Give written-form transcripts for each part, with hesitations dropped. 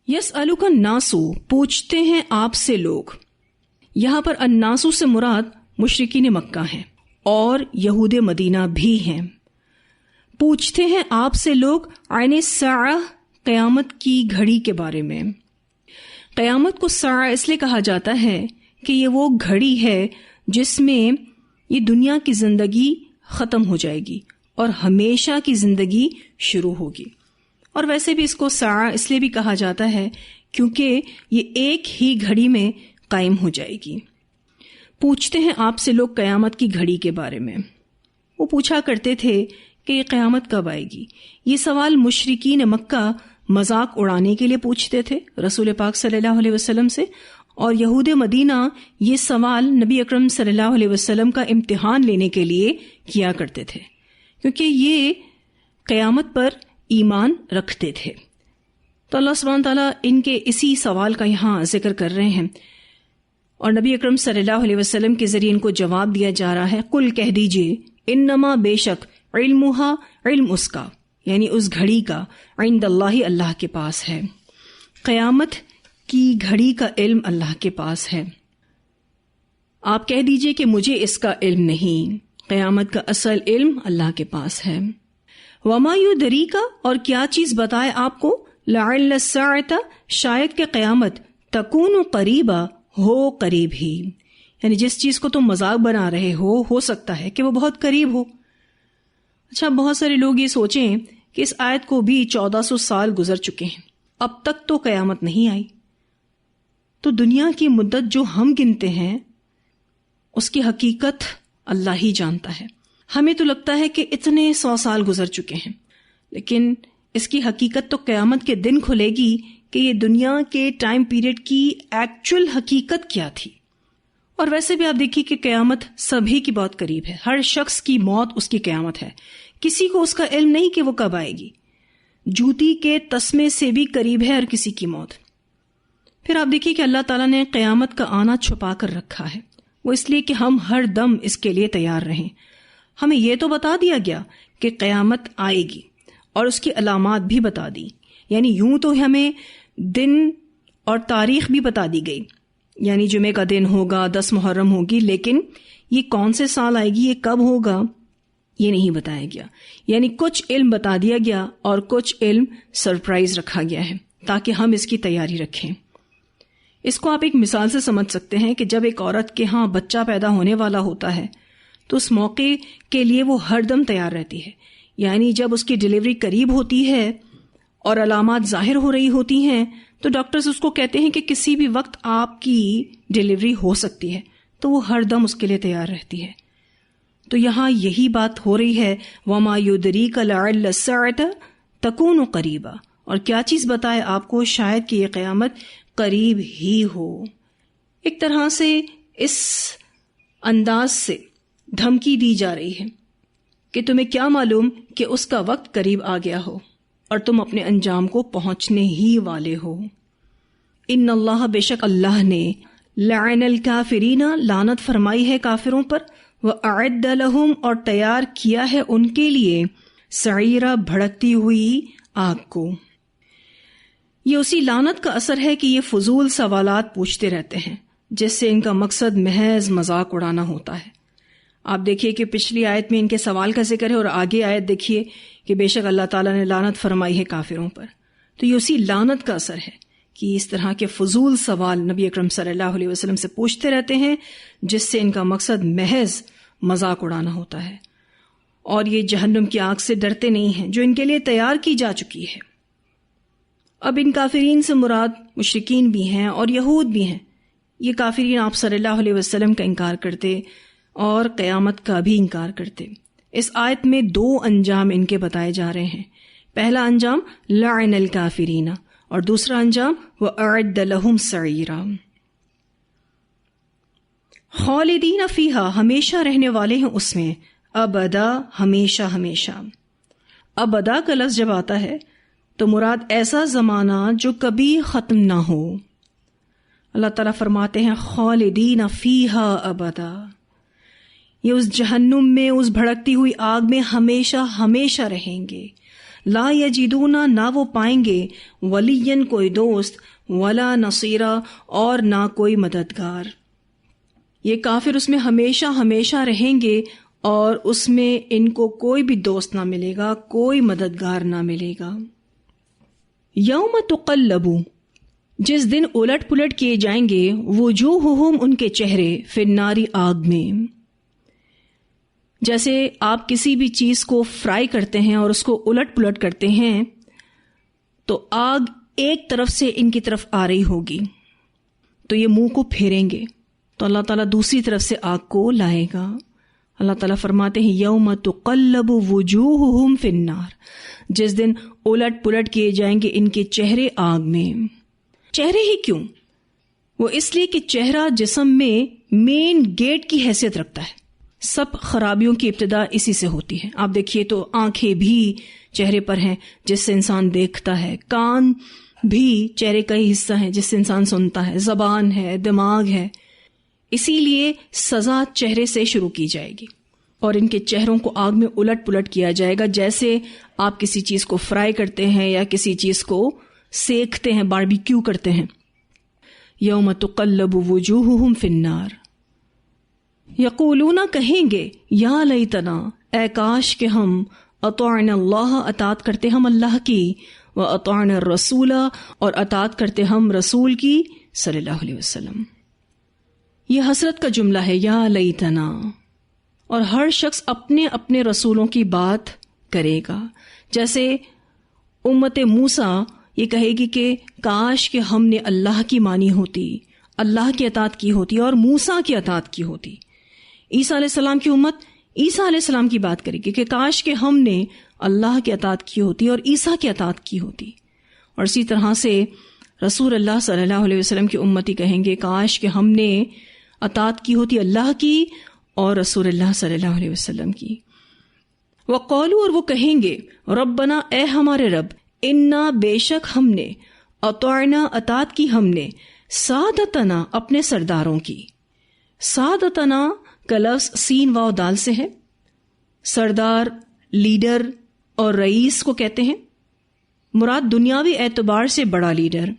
یسألک الناسو، پوچھتے ہیں آپ سے لوگ. یہاں پر الناسو سے مراد مشرکین مکہ ہیں اور یہود مدینہ بھی ہیں. پوچھتے ہیں آپ سے لوگ عن الساعہ، قیامت کی گھڑی کے بارے میں. قیامت کو ساعہ اس لیے کہا جاتا ہے کہ یہ وہ گھڑی ہے جس میں یہ دنیا کی زندگی ختم ہو جائے گی اور ہمیشہ کی زندگی شروع ہوگی. اور ویسے بھی اس کو ساعہ اس لیے بھی کہا جاتا ہے کیونکہ یہ ایک ہی گھڑی میں قائم ہو جائے گی. پوچھتے ہیں آپ سے لوگ قیامت کی گھڑی کے بارے میں. وہ پوچھا کرتے تھے کہ یہ قیامت کب آئے گی. یہ سوال مشرکین مکہ مذاق اڑانے کے لیے پوچھتے تھے رسول پاک صلی اللہ علیہ وسلم سے، اور یہود مدینہ یہ سوال نبی اکرم صلی اللہ علیہ وسلم کا امتحان لینے کے لیے کیا کرتے تھے، کیونکہ یہ قیامت پر ایمان رکھتے تھے. تو اللہ سبحانہ تعالیٰ ان کے اسی سوال کا یہاں ذکر کر رہے ہیں، اور نبی اکرم صلی اللہ علیہ وسلم کے ذریعے ان کو جواب دیا جا رہا ہے. قل کہہ دیجئے انما بے شک علمها علم اس کا، یعنی اس گھڑی کا، عند اللہ اللہ کے پاس ہے. قیامت کی گھڑی کا علم اللہ کے پاس ہے. آپ کہہ دیجئے کہ مجھے اس کا علم نہیں. قیامت کا اصل علم اللہ کے پاس ہے. وما یدریک، اور کیا چیز بتائے آپ کو، لعل الساعۃ، شاید کہ قیامت، تکون قریبا، ہو قریب ہی. یعنی جس چیز کو تم مذاق بنا رہے ہو سکتا ہے کہ وہ بہت قریب ہو. اچھا، بہت سارے لوگ یہ سوچیں کہ اس آیت کو بھی 1400 سال گزر چکے ہیں، اب تک تو قیامت نہیں آئی. تو دنیا کی مدت جو ہم گنتے ہیں اس کی حقیقت اللہ ہی جانتا ہے. ہمیں تو لگتا ہے کہ اتنے 100 سال گزر چکے ہیں، لیکن اس کی حقیقت تو قیامت کے دن کھلے گی کہ یہ دنیا کے ٹائم پیریڈ کی ایکچول حقیقت کیا تھی. اور ویسے بھی آپ دیکھیے کہ قیامت سبھی کی بہت قریب ہے. ہر شخص کی موت اس کی قیامت ہے. کسی کو اس کا علم نہیں کہ وہ کب آئے گی. جوتی کے تسمے سے بھی قریب ہے ہر کسی کی موت. پھر آپ دیکھیے کہ اللہ تعالیٰ نے قیامت کا آنا چھپا کر رکھا ہے. وہ اس لیے کہ ہم ہر دم اس کے لیے تیار رہیں. ہمیں یہ تو بتا دیا گیا کہ قیامت آئے گی اور اس کی علامات بھی بتا دی. یعنی یوں تو ہمیں دن اور تاریخ بھی بتا دی گئی، یعنی جمعے کا دن ہوگا، 10 محرم ہوگی، لیکن یہ کون سے سال آئے گی، یہ کب ہوگا، یہ نہیں بتایا گیا. یعنی کچھ علم بتا دیا گیا اور کچھ علم سرپرائز رکھا گیا ہے تاکہ ہم اس کی تیاری رکھیں. اس کو آپ ایک مثال سے سمجھ سکتے ہیں کہ جب ایک عورت کے ہاں بچہ پیدا ہونے والا ہوتا ہے تو اس موقع کے لیے وہ ہر دم تیار رہتی ہے. یعنی جب اس کی ڈیلیوری قریب ہوتی ہے اور علامات ظاہر ہو رہی ہوتی ہیں تو ڈاکٹرز اس کو کہتے ہیں کہ کسی بھی وقت آپ کی ڈیلیوری ہو سکتی ہے، تو وہ ہر دم اس کے لیے تیار رہتی ہے. تو یہاں یہی بات ہو رہی ہے، وَمَا يُدْرِيكَ لَعَلَّ السَّاعَةَ تَكُونُ قَرِيبًا، اور کیا چیز بتائے آپ کو شاید کہ یہ قیامت قریب ہی ہو. ایک طرح سے اس انداز سے دھمکی دی جا رہی ہے کہ تمہیں کیا معلوم کہ اس کا وقت قریب آ گیا ہو اور تم اپنے انجام کو پہنچنے ہی والے ہو. ان اللہ، بے شک اللہ نے، لعن الکافرین، لعنت فرمائی ہے کافروں پر، وَأَعَدَّ لَهُمْ، اور تیار کیا ہے ان کے لیے، سعیرا، بھڑکتی ہوئی آگ کو. یہ اسی لعنت کا اثر ہے کہ یہ فضول سوالات پوچھتے رہتے ہیں جس سے ان کا مقصد محض مذاق اڑانا ہوتا ہے. آپ دیکھیے کہ پچھلی آیت میں ان کے سوال کا ذکر ہے اور آگے آیت دیکھیے کہ بے شک اللہ تعالیٰ نے لعنت فرمائی ہے کافروں پر. تو یہ اسی لعنت کا اثر ہے کہ اس طرح کے فضول سوال نبی اکرم صلی اللہ علیہ وسلم سے پوچھتے رہتے ہیں جس سے ان کا مقصد محض مذاق اڑانا ہوتا ہے. اور یہ جہنم کی آگ سے ڈرتے نہیں ہیں جو ان کے لیے تیار کی جا چکی ہے. اب ان کافرین سے مراد مشرکین بھی ہیں اور یہود بھی ہیں. یہ کافرین آپ صلی اللہ علیہ وسلم کا انکار کرتے اور قیامت کا بھی انکار کرتے. اس آیت میں 2 انجام ان کے بتائے جا رہے ہیں. پہلا انجام لعن الکافرین اور دوسرا انجام وَأَعَدَّ لَهُمْ سَعِيرًا. خالدین فیہا، ہمیشہ رہنے والے ہیں اس میں، ابدا، ہمیشہ ہمیشہ. ابدا کا لفظ جب آتا ہے تو مراد ایسا زمانہ جو کبھی ختم نہ ہو. اللہ تعالیٰ فرماتے ہیں خالدین فیہا ابدا، یہ اس جہنم میں، اس بھڑکتی ہوئی آگ میں ہمیشہ ہمیشہ رہیں گے. لا یجدونا، نہ وہ پائیں گے، ولین کوئی دوست، ولا نصیرا اور نہ کوئی مددگار. یہ کافر اس میں ہمیشہ ہمیشہ رہیں گے اور اس میں ان کو کوئی بھی دوست نہ ملے گا، کوئی مددگار نہ ملے گا. یوم تقلب، جس دن الٹ پلٹ کیے جائیں گے، وجوہہم ان کے چہرے، فی النار آگ میں. جیسے آپ کسی بھی چیز کو فرائی کرتے ہیں اور اس کو الٹ پلٹ کرتے ہیں تو آگ ایک طرف سے ان کی طرف آ رہی ہوگی، تو یہ منہ کو پھیریں گے تو اللہ تعالیٰ دوسری طرف سے آگ کو لائے گا. اللہ تعالیٰ فرماتے ہیں یوم تقلب وجوہہم فی النار، جس دن الٹ پلٹ کیے جائیں گے ان کے چہرے آگ میں. چہرے ہی کیوں؟ وہ اس لیے کہ چہرہ جسم میں مین گیٹ کی حیثیت رکھتا ہے. سب خرابیوں کی ابتدا اسی سے ہوتی ہے. آپ دیکھیے تو آنکھیں بھی چہرے پر ہیں جس سے انسان دیکھتا ہے، کان بھی چہرے کا ہی حصہ ہے جس سے انسان سنتا ہے، زبان ہے، دماغ ہے. اسی لیے سزا چہرے سے شروع کی جائے گی اور ان کے چہروں کو آگ میں الٹ پلٹ کیا جائے گا، جیسے آپ کسی چیز کو فرائی کرتے ہیں یا کسی چیز کو سیکتے ہیں، باربیکیو کرتے ہیں. یوم تقلب وجوہہم فی النار. یقولون، کہیں گے، یا لیتنا، اے کاش کہ ہم، اطعنا اللہ، اطاعت کرتے ہم اللہ کی، و اطعنا الرسول، اور اطاعت کرتے ہم رسول کی صلی اللہ علیہ وسلم. یہ حسرت کا جملہ ہے، یا لیتنا، اور ہر شخص اپنے اپنے رسولوں کی بات کرے گا. جیسے امت موسیٰ یہ کہے گی کہ کاش کہ ہم نے اللہ کی مانی ہوتی، اللہ کی اطاعت کی ہوتی اور موسیٰ کی اطاعت کی ہوتی. عیسیٰ علیہ السلام کی امت عیسیٰ علیہ السلام کی بات کرے گی کہ کاش کہ ہم نے اللہ کی اطاعت کی ہوتی اور عیسیٰ کی اطاعت کی ہوتی. اور اسی طرح سے رسول اللہ صلی اللہ علیہ وسلم کی امتی کہیں گے کاش کہ ہم نے اطاعت کی ہوتی اللہ کی اور رسول اللہ صلی اللہ علیہ وسلم کی. وقالوا، اور وہ کہیں گے، ربنا، اے ہمارے رب، انا، بے شک ہم نے، اطعنا، اطاعت کی ہم نے، سادتنا، اپنے سرداروں کی. سادتنا کا لفظ سین واو دال سے ہے. سردار، لیڈر اور رئیس کو کہتے ہیں. مراد دنیاوی اعتبار سے بڑا لیڈر.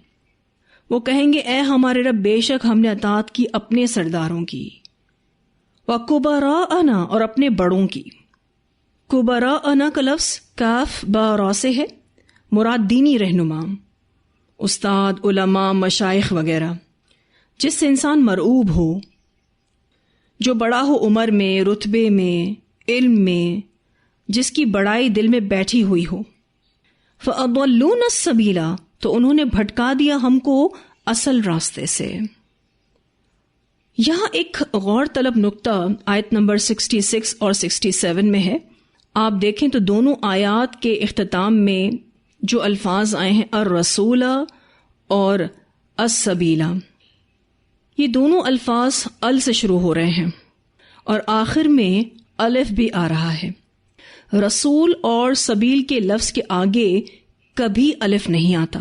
وہ کہیں گے اے ہمارے رب، بے شک ہم نے اطاعت کی اپنے سرداروں کی. وَكُبَرَاءَنَا، اور اپنے بڑوں کی. کبراءنا کا لفظ کاف با را سے ہے. مراد دینی رہنما، استاد، علماء، مشائخ وغیرہ، جس سے انسان مرعوب ہو، جو بڑا ہو عمر میں، رتبے میں، علم میں، جس کی بڑائی دل میں بیٹھی ہوئی ہو. فَأَضَلُّونَ السَّبِيلَ، تو انہوں نے بھٹکا دیا ہم کو اصل راستے سے. یہاں ایک غور طلب نقطہ آیت نمبر 66 اور 67 میں ہے. آپ دیکھیں تو دونوں آیات کے اختتام میں جو الفاظ آئے ہیں الرسول اور السبیل، یہ دونوں الفاظ ال سے شروع ہو رہے ہیں اور آخر میں الف بھی آ رہا ہے. رسول اور سبیل کے لفظ کے آگے کبھی الف نہیں آتا.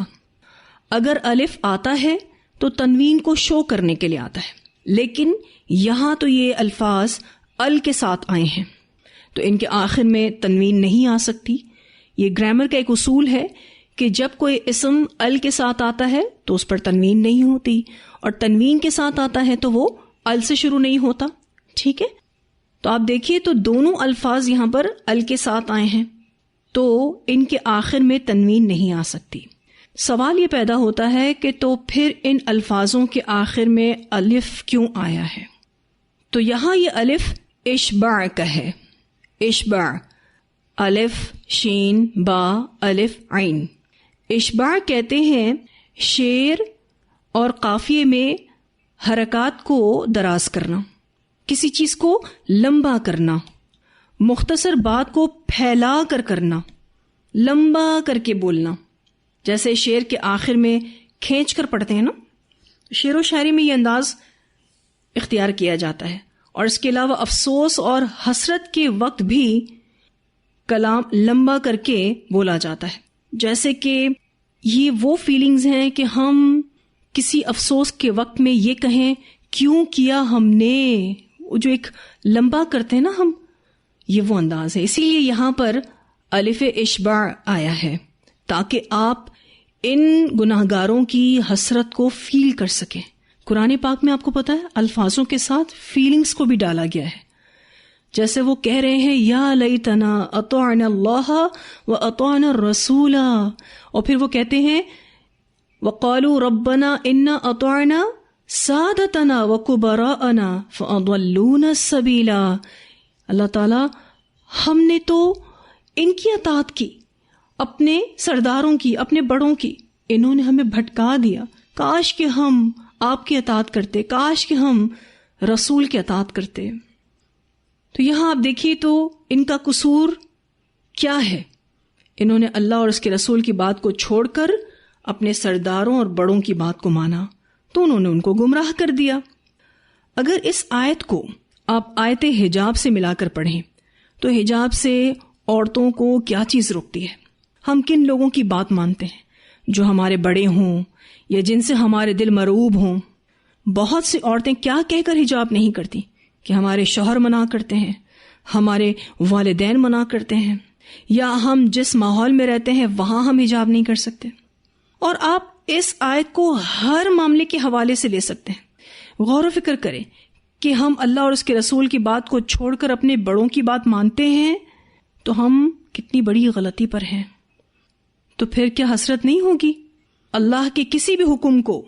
اگر الف آتا ہے تو تنوین کو شو کرنے کے لیے آتا ہے، لیکن یہاں تو یہ الفاظ ال کے ساتھ آئے ہیں تو ان کے آخر میں تنوین نہیں آ سکتی. یہ گرامر کا ایک اصول ہے کہ جب کوئی اسم ال کے ساتھ آتا ہے تو اس پر تنوین نہیں ہوتی، اور تنوین کے ساتھ آتا ہے تو وہ ال سے شروع نہیں ہوتا. ٹھیک ہے، تو آپ دیکھیے تو دونوں الفاظ یہاں پر ال کے ساتھ آئے ہیں تو ان کے آخر میں تنوین نہیں آ سکتی. سوال یہ پیدا ہوتا ہے کہ تو پھر ان الفاظوں کے آخر میں الف کیوں آیا ہے؟ تو یہاں یہ الف اشباع کا ہے. اشباع، الف شین با الف عین. اشباع کہتے ہیں شعر اور قافیے میں حرکات کو دراز کرنا، کسی چیز کو لمبا کرنا، مختصر بات کو پھیلا کر کرنا، لمبا کر کے بولنا. جیسے شعر کے آخر میں کھینچ کر پڑھتے ہیں نا، شعر و شاعری میں یہ انداز اختیار کیا جاتا ہے. اور اس کے علاوہ افسوس اور حسرت کے وقت بھی کلام لمبا کر کے بولا جاتا ہے. جیسے کہ یہ وہ فیلنگز ہیں کہ ہم کسی افسوس کے وقت میں یہ کہیں کیوں کیا ہم نے، جو ایک لمبا کرتے ہیں نا ہم، یہ وہ انداز ہے. اسی لیے یہاں پر الف اشباع آیا ہے تاکہ آپ ان گناہگاروں کی حسرت کو فیل کر سکیں. قرآن پاک میں آپ کو پتا ہے الفاظوں کے ساتھ فیلنگز کو بھی ڈالا گیا ہے. جیسے وہ کہہ رہے ہیں یا لیتنا اطعنا اللہ و اطعنا الرسول، اور پھر وہ کہتے ہیں وقالوا ربنا انا اطعنا سادتنا وکبراءنا فاضلونا السبیل. اللہ تعالی ہم نے تو ان کی اطاعت کی، اپنے سرداروں کی، اپنے بڑوں کی، انہوں نے ہمیں بھٹکا دیا. کاش کہ ہم آپ کی اطاعت کرتے، کاش کہ ہم رسول کی اطاعت کرتے. تو یہاں آپ دیکھیے تو ان کا قصور کیا ہے؟ انہوں نے اللہ اور اس کے رسول کی بات کو چھوڑ کر اپنے سرداروں اور بڑوں کی بات کو مانا، تو انہوں نے ان کو گمراہ کر دیا. اگر اس آیت کو آپ آیت حجاب سے ملا کر پڑھیں تو حجاب سے عورتوں کو کیا چیز روکتی ہے؟ ہم کن لوگوں کی بات مانتے ہیں؟ جو ہمارے بڑے ہوں یا جن سے ہمارے دل مرعوب ہوں. بہت سی عورتیں کیا کہہ کر حجاب نہیں کرتی کہ ہمارے شوہر منع کرتے ہیں، ہمارے والدین منع کرتے ہیں، یا ہم جس ماحول میں رہتے ہیں وہاں ہم حجاب نہیں کر سکتے. اور آپ اس آیت کو ہر معاملے کے حوالے سے لے سکتے ہیں. غور و فکر کریں کہ ہم اللہ اور اس کے رسول کی بات کو چھوڑ کر اپنے بڑوں کی بات مانتے ہیں تو ہم کتنی بڑی غلطی پر ہیں. تو پھر کیا حسرت نہیں ہوگی؟ اللہ کے کسی بھی حکم کو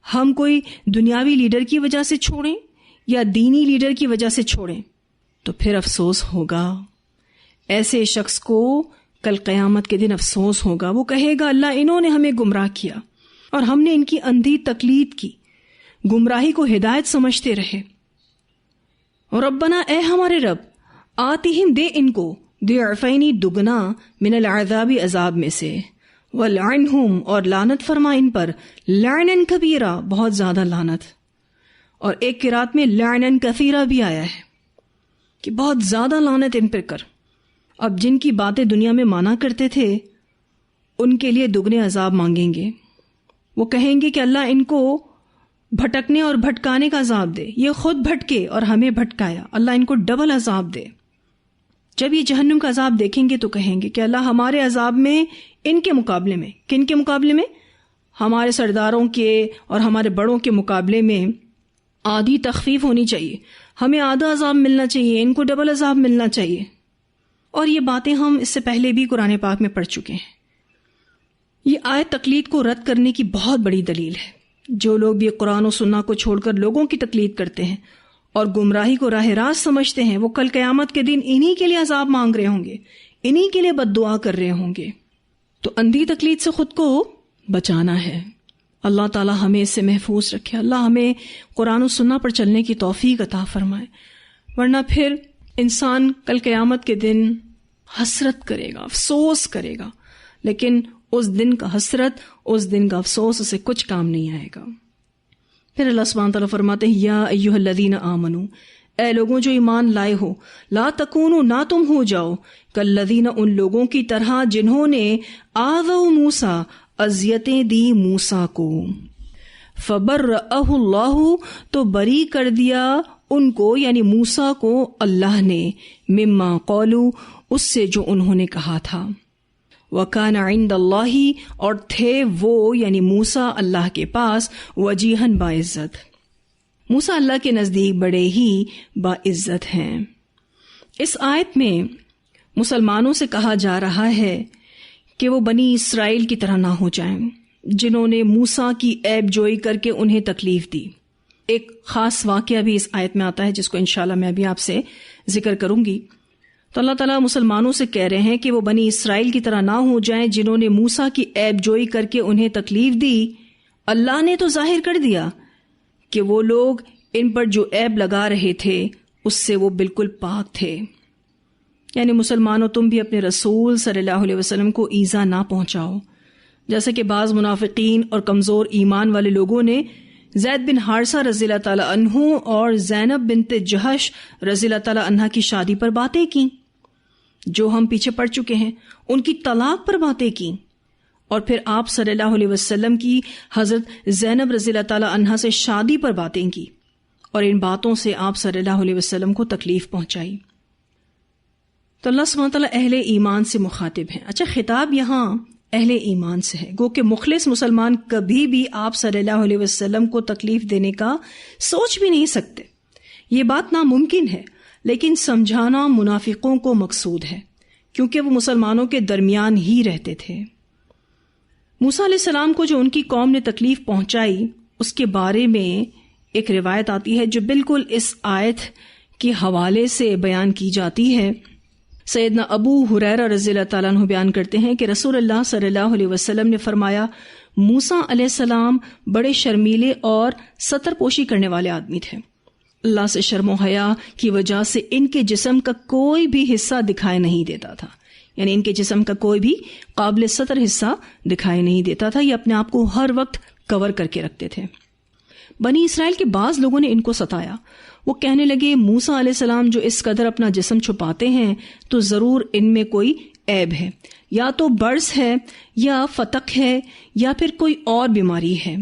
ہم کوئی دنیاوی لیڈر کی وجہ سے چھوڑیں یا دینی لیڈر کی وجہ سے چھوڑیں تو پھر افسوس ہوگا. ایسے شخص کو کل قیامت کے دن افسوس ہوگا. وہ کہے گا اللہ انہوں نے ہمیں گمراہ کیا اور ہم نے ان کی اندھی تقلید کی، گمراہی کو ہدایت سمجھتے رہے. اور ربنا اے ہمارے رب آتیہم دے ان کو ضعفین دگنا من العذاب عذاب میں سے، ولعنہم اور لعنت فرما ان پر، لعنا کبیرہ بہت زیادہ لعنت. اور ایک قرات میں لعنا کثیرہ بھی آیا ہے کہ بہت زیادہ لعنت ان پر کر. اب جن کی باتیں دنیا میں مانا کرتے تھے ان کے لیے دگنے عذاب مانگیں گے. وہ کہیں گے کہ اللہ ان کو بھٹکنے اور بھٹکانے کا عذاب دے، یہ خود بھٹکے اور ہمیں بھٹکایا، اللہ ان کو ڈبل عذاب دے. جب یہ جہنم کا عذاب دیکھیں گے تو کہیں گے کہ اللہ ہمارے عذاب میں ان کے مقابلے میں، کن کے مقابلے میں؟ ہمارے سرداروں کے اور ہمارے بڑوں کے مقابلے میں آدھی تخفیف ہونی چاہیے، ہمیں آدھا عذاب ملنا چاہیے، ان کو ڈبل عذاب ملنا چاہیے. اور یہ باتیں ہم اس سے پہلے بھی قرآن پاک میں پڑھ چکے ہیں. یہ آیت تقلید کو رد کرنے کی بہت بڑی دلیل ہے. جو لوگ بھی قرآن و سنت کو چھوڑ کر لوگوں کی تقلید کرتے ہیں اور گمراہی کو راہ راست سمجھتے ہیں، وہ کل قیامت کے دن انہی کے لیے عذاب مانگ رہے ہوں گے، انہی کے لیے بد دعا کر رہے ہوں گے. تو اندھی تقلید سے خود کو بچانا ہے. اللہ تعالی ہمیں اس سے محفوظ رکھے. اللہ ہمیں قرآن و سنت پر چلنے کی توفیق عطا فرمائے، ورنہ پھر انسان کل قیامت کے دن حسرت کرے گا، افسوس کرے گا، لیکن اس دن کا حسرت، اس دن کا افسوس اسے کچھ کام نہیں آئے گا. پھر اللہ سبحانہ تعالیٰ فرماتے ہیں یا ایھا الذین آمنو، اے لوگوں جو ایمان لائے ہو، لا تکونوا نہ تم ہو جاؤ کالذین ان لوگوں کی طرح جنہوں نے آذوا موسیٰ اذیتیں دی موسیٰ کو، فبرأہ اللہ تو بری کر دیا ان کو یعنی موسیٰ کو اللہ نے، مما قولوا اس سے جو انہوں نے کہا تھا، وَكَانَ عِندَ اللَّهِ اور تھے وہ یعنی موسیٰ اللہ کے پاس، وجیہن باعزت، موسیٰ اللہ کے نزدیک بڑے ہی باعزت ہیں. اس آیت میں مسلمانوں سے کہا جا رہا ہے کہ وہ بنی اسرائیل کی طرح نہ ہو جائیں جنہوں نے موسیٰ کی عیب جوئی کر کے انہیں تکلیف دی. ایک خاص واقعہ بھی اس آیت میں آتا ہے جس کو انشاءاللہ میں ابھی آپ سے ذکر کروں گی. تو اللہ تعالیٰ مسلمانوں سے کہہ رہے ہیں کہ وہ بنی اسرائیل کی طرح نہ ہو جائیں جنہوں نے موسیٰ کی عیب جوئی کر کے انہیں تکلیف دی. اللہ نے تو ظاہر کر دیا کہ وہ لوگ ان پر جو عیب لگا رہے تھے اس سے وہ بالکل پاک تھے. یعنی مسلمانوں تم بھی اپنے رسول صلی اللہ علیہ وسلم کو ایذا نہ پہنچاؤ، جیسے کہ بعض منافقین اور کمزور ایمان والے لوگوں نے زید بن حارثہ رضی اللہ تعالی عنہ اور زینب بنت جہش رضی اللہ تعالی عنہ کی شادی پر باتیں کی، جو ہم پیچھے پڑ چکے ہیں، ان کی طلاق پر باتیں کی، اور پھر آپ صلی اللہ علیہ وسلم کی حضرت زینب رضی اللہ تعالی عنہ سے شادی پر باتیں کی، اور ان باتوں سے آپ صلی اللہ علیہ وسلم کو تکلیف پہنچائی. تو اللہ سبحانہ وتعالیٰ اہل ایمان سے مخاطب ہیں. اچھا، خطاب یہاں اہل ایمان سے ہے، گو کہ مخلص مسلمان کبھی بھی آپ صلی اللہ علیہ وسلم کو تکلیف دینے کا سوچ بھی نہیں سکتے. یہ بات ناممکن ہے، لیکن سمجھانا منافقوں کو مقصود ہے کیونکہ وہ مسلمانوں کے درمیان ہی رہتے تھے. موسیٰ علیہ السلام کو جو ان کی قوم نے تکلیف پہنچائی اس کے بارے میں ایک روایت آتی ہے جو بالکل اس آیت کے حوالے سے بیان کی جاتی ہے. سیدنا ابو ہریرہ رضی اللہ تعالیٰ عنہ بیان کرتے ہیں کہ رسول اللہ صلی اللہ علیہ وسلم نے فرمایا، موسیٰ علیہ السلام بڑے شرمیلے اور ستر پوشی کرنے والے آدمی تھے. اللہ سے شرم و حیا کی وجہ سے ان کے جسم کا کوئی بھی حصہ دکھائی نہیں دیتا تھا، یعنی ان کے جسم کا کوئی بھی قابل ستر حصہ دکھائی نہیں دیتا تھا. یہ اپنے آپ کو ہر وقت کور کر کے رکھتے تھے. بنی اسرائیل کے بعض لوگوں نے ان کو ستایا. وہ کہنے لگے، موسیٰ علیہ السلام جو اس قدر اپنا جسم چھپاتے ہیں تو ضرور ان میں کوئی عیب ہے، یا تو برص ہے یا فتق ہے یا پھر کوئی اور بیماری ہے.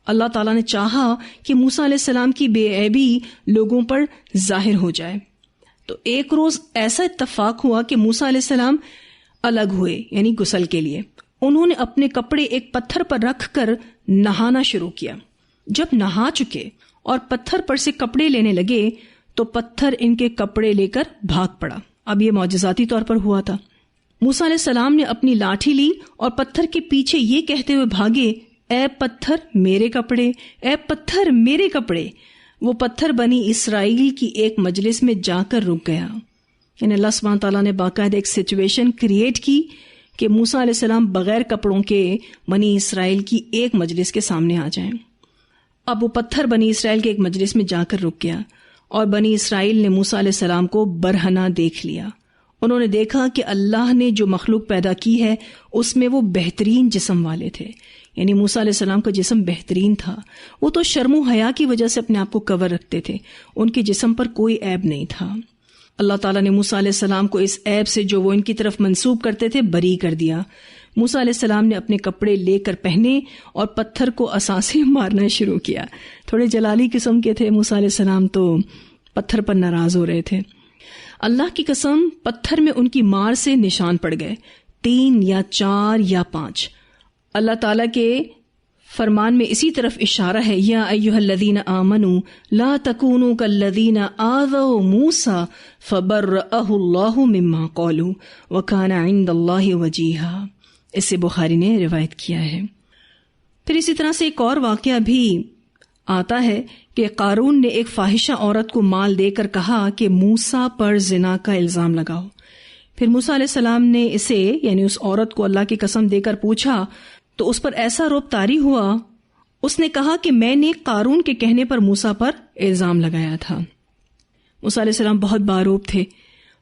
اللہ تعالیٰ نے چاہا کہ موسیٰ علیہ السلام کی بے عیبی لوگوں پر ظاہر ہو جائے. تو ایک روز ایسا اتفاق ہوا کہ موسیٰ علیہ السلام الگ ہوئے، یعنی غسل کے لیے. انہوں نے اپنے کپڑے ایک پتھر پر رکھ کر نہانا شروع کیا. جب نہا چکے اور پتھر پر سے کپڑے لینے لگے تو پتھر ان کے کپڑے لے کر بھاگ پڑا. اب یہ معجزاتی طور پر ہوا تھا. موسیٰ علیہ السلام نے اپنی لاٹھی لی اور پتھر کے پیچھے یہ کہتے ہوئے بھاگے، اے پتھر میرے کپڑے، اے پتھر میرے کپڑے. وہ پتھر بنی اسرائیل کی ایک مجلس میں جا کر رک گیا. یعنی اللہ سبحانہ تعالیٰ نے باقاعدہ ایک سچویشن کریٹ کی کہ موسیٰ علیہ السلام بغیر کپڑوں کے بنی اسرائیل کی ایک مجلس کے سامنے آ جائیں. اب وہ پتھر بنی اسرائیل کے ایک مجلس میں جا کر رک گیا اور بنی اسرائیل نے موسیٰ علیہ السلام کو برہنہ دیکھ لیا. انہوں نے دیکھا کہ اللہ نے جو مخلوق پیدا کی ہے اس میں وہ بہترین جسم والے تھے. یعنی موسیٰ علیہ السلام کا جسم بہترین تھا. وہ تو شرم و حیا کی وجہ سے اپنے آپ کو کور رکھتے تھے، ان کے جسم پر کوئی عیب نہیں تھا. اللہ تعالیٰ نے موسیٰ علیہ السلام کو اس عیب سے جو وہ ان کی طرف منسوب کرتے تھے بری کر دیا. موسیٰ علیہ السلام نے اپنے کپڑے لے کر پہنے اور پتھر کو عصا سے مارنا شروع کیا. تھوڑے جلالی قسم کے تھے موسیٰ علیہ السلام، تو پتھر پر ناراض ہو رہے تھے. اللہ کی قسم، پتھر میں ان کی مار سے نشان پڑ گئے، 3 یا 4 یا 5. اللہ تعالیٰ کے فرمان میں اسی طرف اشارہ ہے، یا ایھا الذین آمنوا لا تکونوا کالذین آذوا موسیٰ فبرأہ اللہ مما قالوا وکان عند اللہ وجیہا. اس سے بخاری نے روایت کیا ہے. پھر اسی طرح سے ایک اور واقعہ بھی آتا ہے کہ قارون نے ایک فاحشہ عورت کو مال دے کر کہا کہ موسیٰ پر زنا کا الزام لگاؤ. پھر موسیٰ علیہ السلام نے اسے، یعنی اس عورت کو، اللہ کی قسم دے کر پوچھا تو اس پر ایسا رعب طاری ہوا، اس نے کہا کہ میں نے قارون کے کہنے پر موسیٰ پر الزام لگایا تھا. موسیٰ علیہ السلام بہت باروب تھے،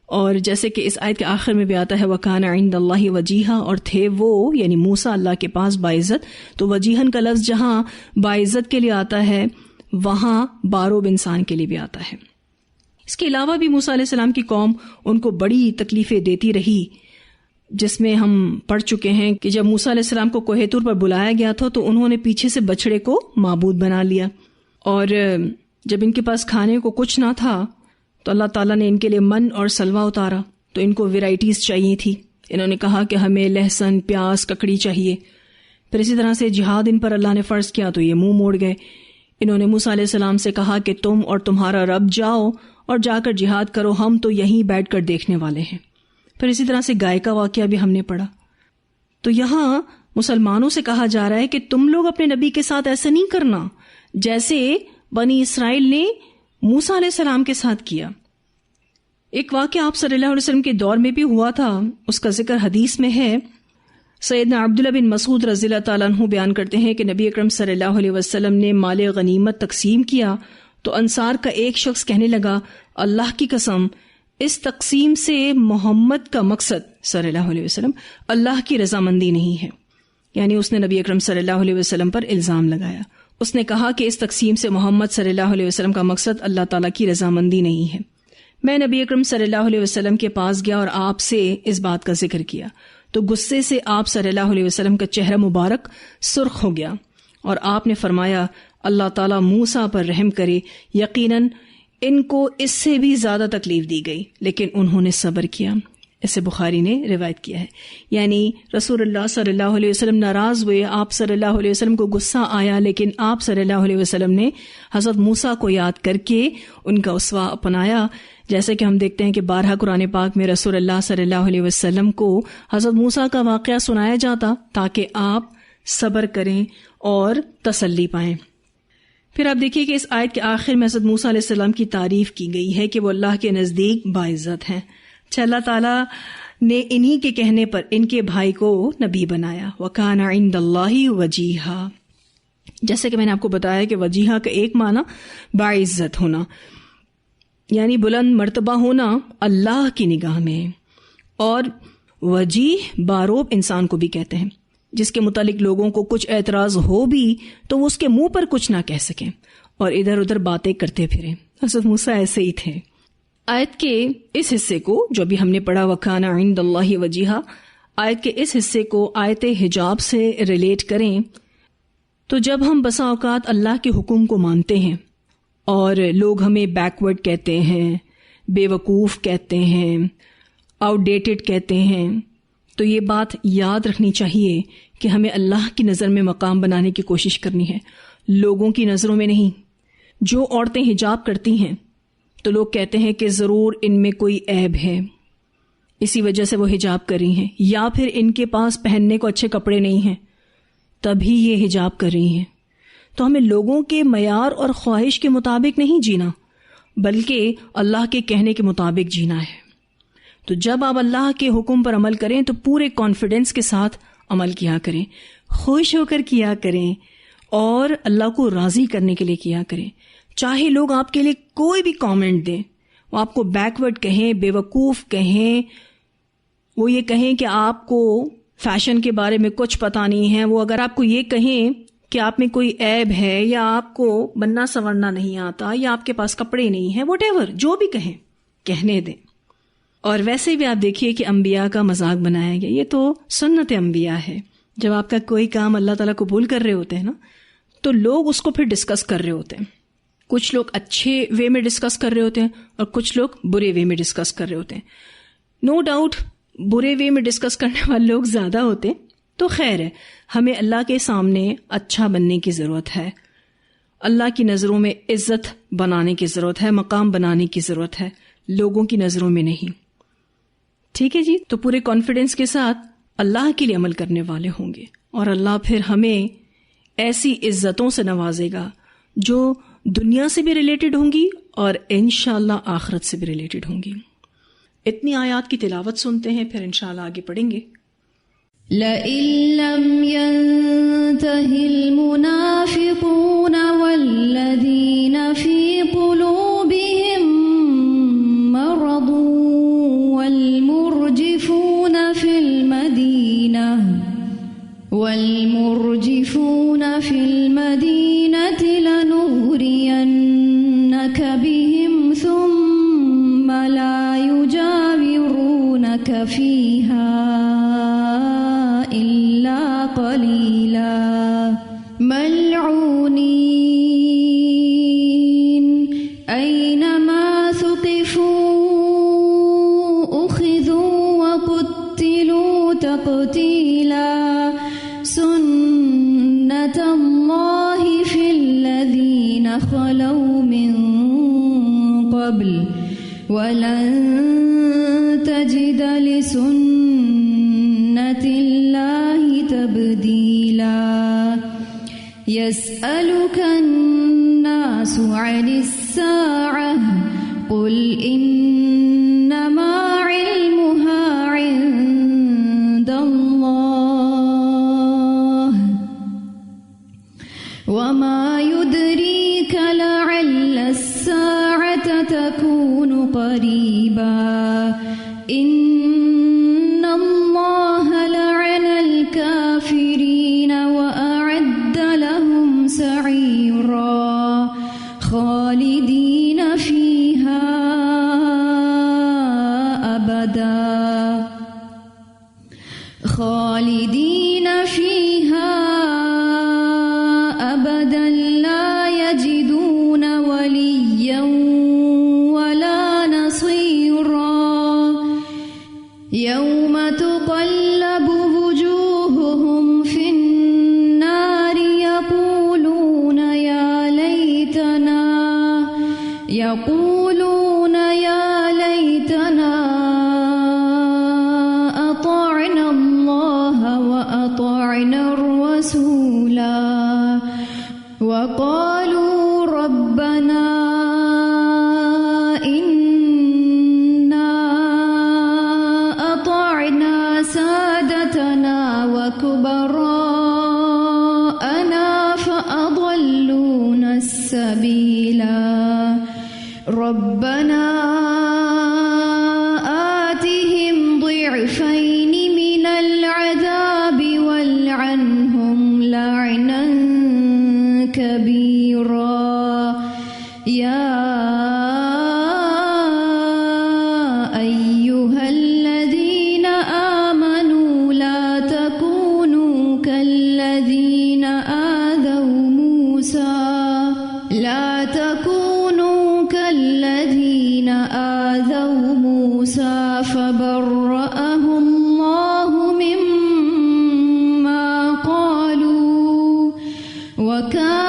اور جیسے کہ اس آیت کے آخر میں بھی آتا ہے وَكَانَ عِندَ اللَّهِ وَجِيهًا، اور تھے وہ، یعنی موسیٰ اللہ کے پاس باعزت. تو وجیہن کا لفظ جہاں باعزت کے لیے آتا ہے وہاں باروب انسان کے لیے بھی آتا ہے. اس کے علاوہ بھی موسیٰ علیہ السلام کی قوم ان کو بڑی تکلیفیں دیتی رہی، جس میں ہم پڑھ چکے ہیں کہ جب موسیٰ علیہ السلام کو کوہ طور پر بلایا گیا تھا تو انہوں نے پیچھے سے بچڑے کو معبود بنا لیا، اور جب ان کے پاس کھانے کو کچھ نہ تھا تو اللہ تعالیٰ نے ان کے لیے من اور سلوہ اتارا. تو ان کو ویرائٹیز چاہیے تھی. انہوں نے کہا کہ ہمیں لہسن، پیاز، ککڑی چاہیے. پھر اسی طرح سے جہاد ان پر اللہ نے فرض کیا تو یہ منہ موڑ گئے. انہوں نے موسیٰ علیہ السلام سے کہا کہ تم اور تمہارا رب جاؤ اور جا کر جہاد کرو، ہم تو یہیں بیٹھ کر دیکھنے والے ہیں. پھر اسی طرح سے گائے کا واقعہ بھی ہم نے پڑھا. تو یہاں مسلمانوں سے کہا جا رہا ہے کہ تم لوگ اپنے نبی کے ساتھ ایسا نہیں کرنا جیسے بنی اسرائیل نے موسیٰ علیہ السلام کے ساتھ کیا. ایک واقعہ آپ صلی اللہ علیہ وسلم کے دور میں بھی ہوا تھا، اس کا ذکر حدیث میں ہے. سیدنا عبداللہ بن مسعود رضی اللہ تعالیٰ عنہ بیان کرتے ہیں کہ نبی اکرم صلی اللہ علیہ وسلم نے مال غنیمت تقسیم کیا تو انصار کا ایک شخص کہنے لگا، اللہ کی قسم اس تقسیم سے محمد کا مقصد صلی اللہ علیہ وسلم اللہ کی رضامندی نہیں ہے. یعنی اس نے نبی اکرم صلی اللہ علیہ وسلم پر الزام لگایا. اس نے کہا کہ اس تقسیم سے محمد صلی اللہ علیہ وسلم کا مقصد اللہ تعالیٰ کی رضامندی نہیں ہے. میں نبی اکرم صلی اللہ علیہ وسلم کے پاس گیا اور آپ سے اس بات کا ذکر کیا تو غصے سے آپ صلی اللہ علیہ وسلم کا چہرہ مبارک سرخ ہو گیا، اور آپ نے فرمایا اللہ تعالیٰ موسیٰ پر رحم کرے، یقیناً ان کو اس سے بھی زیادہ تکلیف دی گئی لیکن انہوں نے صبر کیا. اسے بخاری نے روایت کیا ہے. یعنی رسول اللہ صلی اللہ علیہ وسلم ناراض ہوئے, آپ صلی اللہ علیہ وسلم کو غصہ آیا, لیکن آپ صلی اللہ علیہ وسلم نے حضرت موسیٰ کو یاد کر کے ان کا اسوہ اپنایا. جیسے کہ ہم دیکھتے ہیں کہ بارہا قرآن پاک میں رسول اللہ صلی اللہ علیہ وسلم کو حضرت موسیٰ کا واقعہ سنایا جاتا تاکہ آپ صبر کریں اور تسلی پائیں. پھر آپ دیکھیے کہ اس آیت کے آخر میں حضرت موسیٰ علیہ السلام کی تعریف کی گئی ہے کہ وہ اللہ کے نزدیک باعزت ہیں. اللہ تعالیٰ نے انہی کے کہنے پر ان کے بھائی کو نبی بنایا. وَكَانَ عِندَ اللَّهِ وَجِيهًا. جیسے کہ میں نے آپ کو بتایا کہ وجیہہ کا ایک معنی باعزت ہونا, یعنی بلند مرتبہ ہونا اللہ کی نگاہ میں, اور وجیہ باروب انسان کو بھی کہتے ہیں جس کے متعلق لوگوں کو کچھ اعتراض ہو بھی تو وہ اس کے منہ پر کچھ نہ کہہ سکیں اور ادھر ادھر باتیں کرتے پھریں. حضرت موسیٰ ایسے ہی تھے. آیت کے اس حصے کو جو بھی ہم نے پڑھا وَكَانَ عِندَ اللَّهِ وَجِيهًا, آیت کے اس حصے کو آیت حجاب سے ریلیٹ کریں تو جب ہم بسا اوقات اللہ کے حکم کو مانتے ہیں اور لوگ ہمیں بیکورڈ کہتے ہیں, بے وقوف کہتے ہیں, آؤٹ ڈیٹڈ کہتے ہیں, تو یہ بات یاد رکھنی چاہیے کہ ہمیں اللہ کی نظر میں مقام بنانے کی کوشش کرنی ہے, لوگوں کی نظروں میں نہیں. جو عورتیں حجاب کرتی ہیں تو لوگ کہتے ہیں کہ ضرور ان میں کوئی عیب ہے, اسی وجہ سے وہ حجاب کر رہی ہیں, یا پھر ان کے پاس پہننے کو اچھے کپڑے نہیں ہیں تبھی یہ حجاب کر رہی ہیں. تو ہمیں لوگوں کے معیار اور خواہش کے مطابق نہیں جینا بلکہ اللہ کے کہنے کے مطابق جینا ہے. تو جب آپ اللہ کے حکم پر عمل کریں تو پورے کانفیڈنس کے ساتھ عمل کیا کریں, خوش ہو کر کیا کریں اور اللہ کو راضی کرنے کے لیے کیا کریں. چاہے لوگ آپ کے لیے کوئی بھی کامنٹ دیں, وہ آپ کو بیکورڈ کہیں, بے وقوف کہیں, وہ یہ کہیں کہ آپ کو فیشن کے بارے میں کچھ پتہ نہیں ہے, وہ اگر آپ کو یہ کہیں کہ آپ میں کوئی عیب ہے یا آپ کو بننا سنورنا نہیں آتا یا آپ کے پاس کپڑے نہیں ہیں, واٹ ایور جو بھی کہیں کہنے دیں. اور ویسے بھی آپ دیکھیے کہ انبیاء کا مذاق بنایا گیا, یہ تو سنت انبیاء ہے. جب آپ کا کوئی کام اللہ تعالیٰ قبول کر رہے ہوتے ہیں نا تو لوگ اس کو پھر ڈسکس کر رہے ہوتے ہیں. کچھ لوگ اچھے وے میں ڈسکس کر رہے ہوتے ہیں اور کچھ لوگ برے وے میں ڈسکس کر رہے ہوتے ہیں. نو ڈاؤٹ برے وے میں ڈسکس کرنے والے لوگ زیادہ ہوتے ہیں, تو خیر ہے, ہمیں اللہ کے سامنے اچھا بننے کی ضرورت ہے, اللہ کی نظروں میں عزت بنانے کی ضرورت ہے, مقام بنانے کی ضرورت ہے, لوگوں کی نظروں میں نہیں. ٹھیک ہے جی. تو پورے کانفیڈنس کے ساتھ اللہ کے لیے عمل کرنے والے ہوں گے اور اللہ پھر ہمیں ایسی عزتوں سے نوازے گا جو دنیا سے بھی ریلیٹڈ ہوں گی اور انشاءاللہ آخرت سے بھی ریلیٹڈ ہوں گی. اتنی آیات کی تلاوت سنتے ہیں, پھر انشاءاللہ آگے پڑھیں گے. لَئِن لَّمْ يَنْتَهِ الْمُنَافِقُونَ وَالَّذِينَ فِي قُلُوبِهِم مَّرَضٌ وَالْمُرْجِفُونَ فِي الْمَدِينَةِ لَنُغْرِيَنَّكَ بِهِمْ ثُمَّ لَا يُجَاوِرُونَكَ فِيهَا إِلَّا قَلِيلًا مَلْعُونِينَ أَيْنَمَا ثُقِفُوا أُخِذُوا وَقُتِّلُوا تَقْتِيلًا سُنَّةَ اللَّهِ فِي الَّذِينَ خَلَوْا مِن قَبْلُ وَلَن تَجِدَ لِسُنَّةِ اللَّهِ تَبْدِيلًا يَسْأَلُكَ النَّاسُ عَنِ السَّاعَةِ قُلْ إِنَّمَا عِلْمُهَا عِندَ اللَّهِ وَمَا يُدْرِيكَ لَعَلَّ السَّاعَةَ تَكُونُ قَرِيبًا إِنَّ اللَّهَ لَعَنَ الْكَافِرِينَ وَأَعَدَّ لَهُمْ سَعِيرًا خَالِدِينَ فِيهَا أَبَدًا لَا يَجِدُونَ وَلِيًّا موسى فبرأه الله مما قالوا وكان